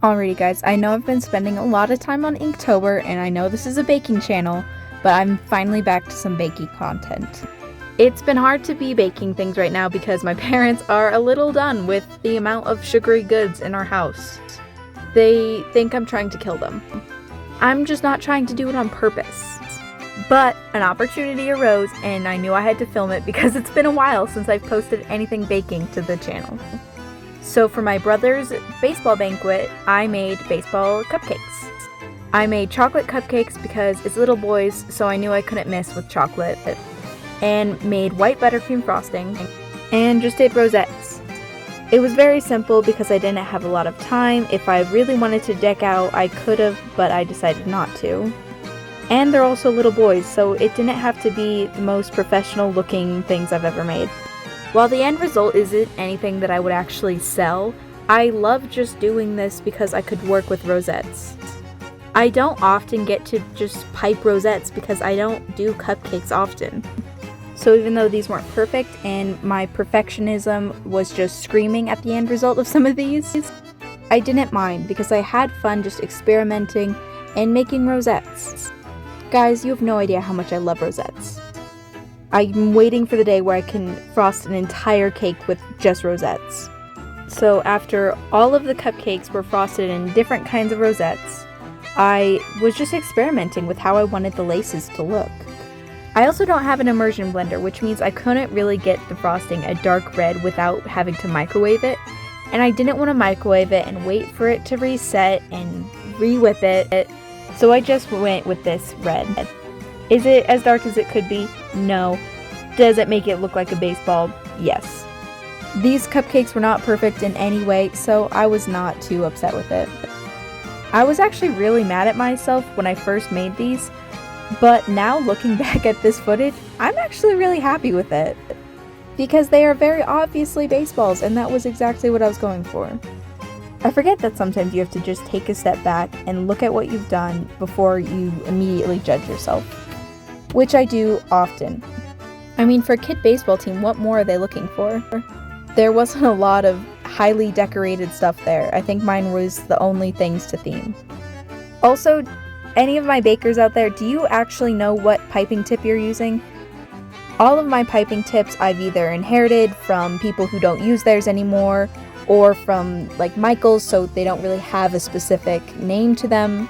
Alrighty guys, I know I've been spending a lot of time on Inktober, and I know this is a baking channel, but I'm finally back to some baking content. It's been hard to be baking things right now because my parents are a little done with the amount of sugary goods in our house. They think I'm trying to kill them. I'm just not trying to do it on purpose. But an opportunity arose and I knew I had to film it because it's been a while since I've posted anything baking to the channel. So for my brother's baseball banquet, I made baseball cupcakes. I made chocolate cupcakes because it's little boys, so I knew I couldn't miss with chocolate. And made white buttercream frosting, and just did rosettes. It was very simple because I didn't have a lot of time. If I really wanted to deck out, I could have, but I decided not to. And they're also little boys, so it didn't have to be the most professional looking things I've ever made. While the end result isn't anything that I would actually sell, I love just doing this because I could work with rosettes. I don't often get to just pipe rosettes because I don't do cupcakes often. So even though these weren't perfect and my perfectionism was just screaming at the end result of some of these, I didn't mind because I had fun just experimenting and making rosettes. Guys, you have no idea how much I love rosettes. I'm waiting for the day where I can frost an entire cake with just rosettes. So after all of the cupcakes were frosted in different kinds of rosettes, I was just experimenting with how I wanted the laces to look. I also don't have an immersion blender, which means I couldn't really get the frosting a dark red without having to microwave it, and I didn't want to microwave it and wait for it to reset and re-whip it, so I just went with this red. Is it as dark as it could be? No. Does it make it look like a baseball? Yes. These cupcakes were not perfect in any way, so I was not too upset with it. I was actually really mad at myself when I first made these, but now looking back at this footage, I'm actually really happy with it. Because they are very obviously baseballs, and that was exactly what I was going for. I forget that sometimes you have to just take a step back and look at what you've done before you immediately judge yourself. Which I do often. I mean, for a kid baseball team, what more are they looking for? There wasn't a lot of highly decorated stuff there. I think mine was the only things to theme. Also, any of my bakers out there, do you actually know what piping tip you're using? All of my piping tips I've either inherited from people who don't use theirs anymore, or from like Michael's, so they don't really have a specific name to them.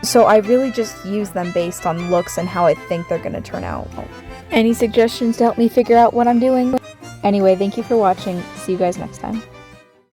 So I really just use them based on looks and how I think they're gonna turn out. Any suggestions to help me figure out what I'm doing? Anyway, thank you for watching. See you guys next time.